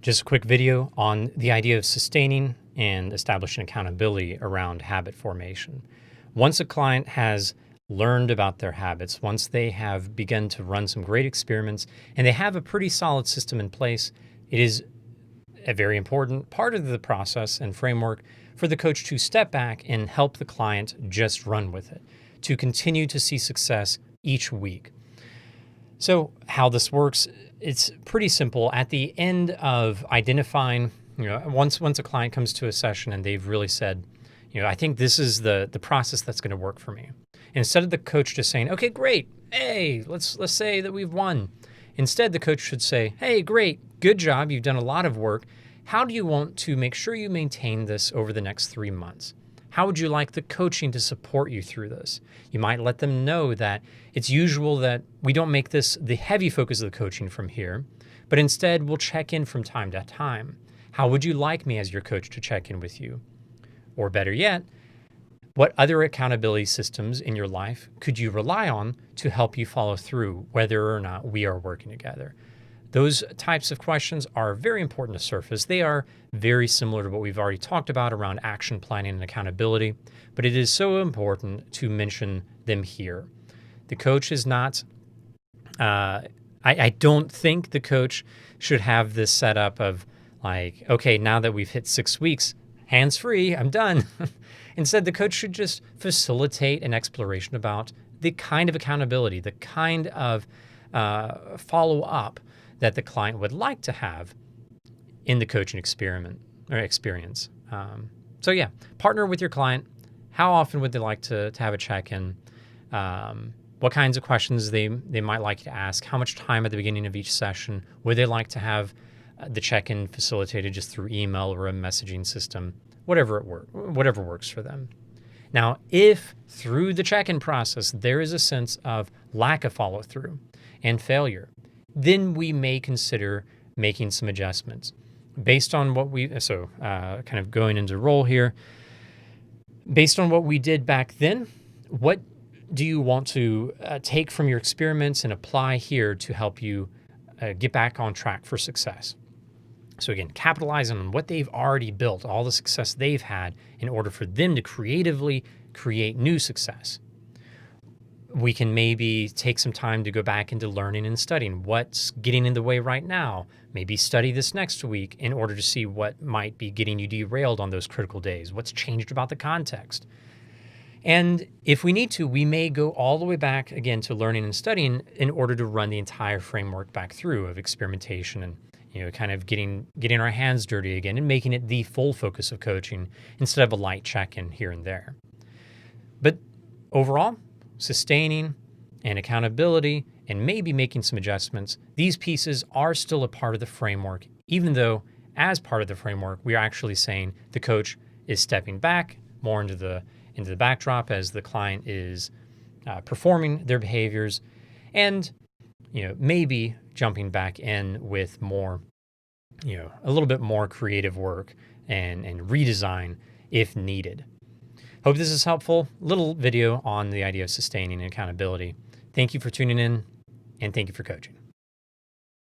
Just a quick video on the idea of sustaining and establishing accountability around habit formation. Once a client has learned about their habits, once they have begun to run some great experiments and they have a pretty solid system in place, it is a very important part of the process and framework for the coach to step back and help the client just run with it, to continue to see success each week. So how this works, it's pretty simple. At the end of identifying, once a client comes to a session and they've really said, I think this is the process that's going to work for me. Instead of the coach just saying, okay, great, hey, let's say that we've won. Instead, the coach should say, hey, great, good job, you've done a lot of work. How do you want to make sure you maintain this over the next 3 months? How would you like the coaching to support you through this? You might let them know that it's usual that we don't make this the heavy focus of the coaching from here, but instead we'll check in from time to time. How would you like me as your coach to check in with you? Or better yet, what other accountability systems in your life could you rely on to help you follow through whether or not we are working together? Those types of questions are very important to surface. They are very similar to what we've already talked about around action planning and accountability, but it is so important to mention them here. The coach is not, I don't think the coach should have this setup of like, okay, now that we've hit 6 weeks, hands free, I'm done. Instead, the coach should just facilitate an exploration about the kind of accountability, the kind of follow up that the client would like to have in the coaching experiment or experience. So yeah, partner with your client. How often would they like to have a check-in? What kinds of questions they might like you to ask? How much time at the beginning of each session would they like to have the check-in facilitated just through email or a messaging system? Whatever works for them. Now, if through the check-in process there is a sense of lack of follow-through and failure, then we may consider making some adjustments based on what kind of going into role here. Based on what we did back then, what do you want to take from your experiments and apply here to help you get back on track for success? So again, capitalizing on what they've already built, all the success they've had in order for them to creatively create new success. We can maybe take some time to go back into learning and studying what's getting in the way right now. Maybe study this next week in order to see what might be getting you derailed on those critical days. What's changed about the context? And if we need to, we may go all the way back again to learning and studying in order to run the entire framework back through of experimentation and kind of getting our hands dirty again and making it the full focus of coaching instead of a light check-in here and there. But overall, sustaining and accountability and maybe making some adjustments, these pieces are still a part of the framework, even though as part of the framework, we are actually saying the coach is stepping back more into the backdrop as the client is performing their behaviors and maybe jumping back in with more, a little bit more creative work and redesign if needed. Hope this is helpful. Little video on the idea of sustaining and accountability. Thank you for tuning in, and thank you for coaching.